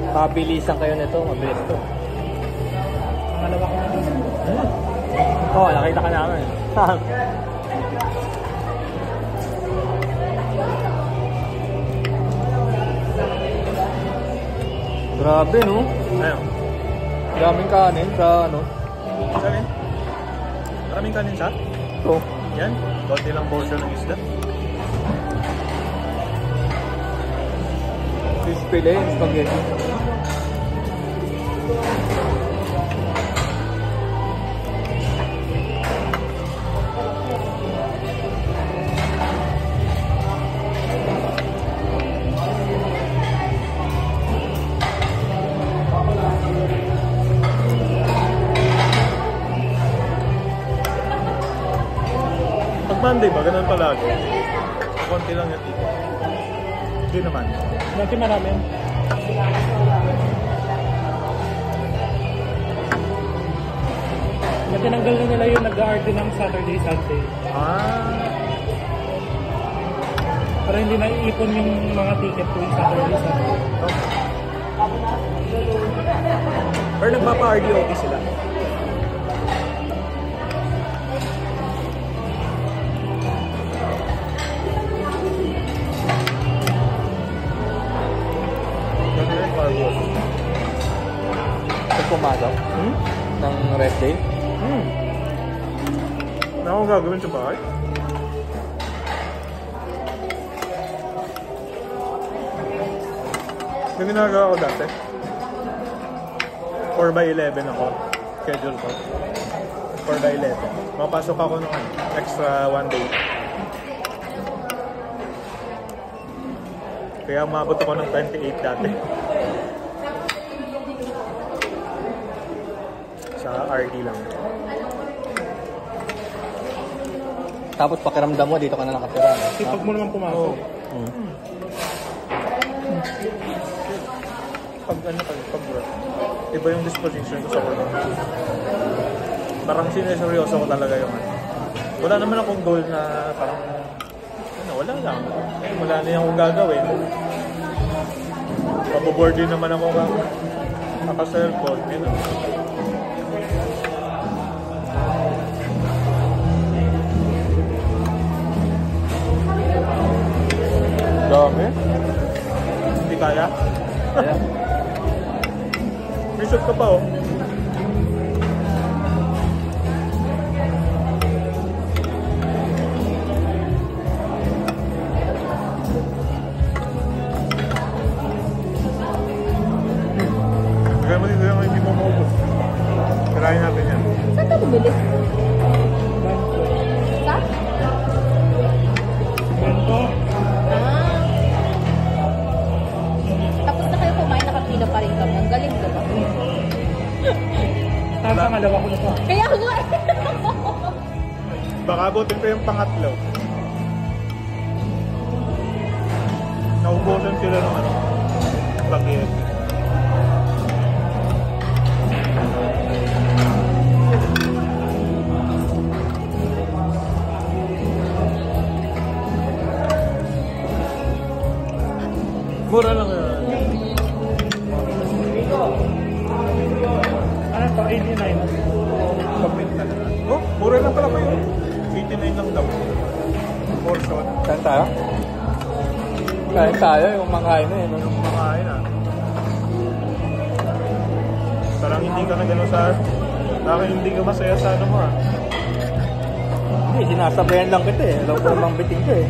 Pabilisan kayo nito, mabilis to. Pangalawa ko na dito. Oo, nakita ka namin. Grabe, no? Ayun. Daming kanin sa ano. Kanin? Maraming kanin sa? Ito. Yan. Konti lang portion ng isda. Fish fillet and spaghetti. Pag Monday ba? Ganun palagi. Konti lang yan dito. Hindi naman. Dati marami. Tinanggal na nila yung nag-aarte ng Saturday, Sunday. Para hindi naiipon yung mga ticket ko yung Saturday, Sunday. Okay. Pero nagpapa-RDOT sila. Pag pumasok ng rest day. Ano akong gagawin sa bahay? Yung ginagawa ko dati 4x11 ako. Schedule ko 4x11. Mapasok ako ng extra 1 day. Kaya umabot ako ng 28 dati. Sa RD lang. Tapos pakiramdam mo, dito ka na nakatira. Sipag mo naman pumasok. Pag work, iba yung disposition ko sa work. Parang sineseryoso ko talaga yung ano. Wala naman akong goal na parang wala lang. Wala na yung akong gagawin. Maboboard din naman ako naka-cellphone. Yun. Dami. Hindi kaya? Kaya. May shot ka pa oh. Kaya mo dito yung hindi mo maubos. Karahin natin yan. Saan ka bumili? Sa? Ganito. Tapos na kayo kumain, nakapila pa rin kami. Ang galing ko ba? Tapos pangalawa ko na pa. Kaya ako nga Baka abutin ko yung pangatlo. Naubusan sila ng ano, spaghetti. Mura lang yun. Ano to? 89. Kapit na lang. Oh, mura lang pala kayo. 89 lang daw. Portion. Kain tayo? Kain tayo, yung makain na yun. Yung kumakain ah. Parang hindi ka na gano'n sa... Parang hindi ka masaya sa ano mo ah. Hindi, sinasabayan lang kita eh. Alam ko namang biting ko eh.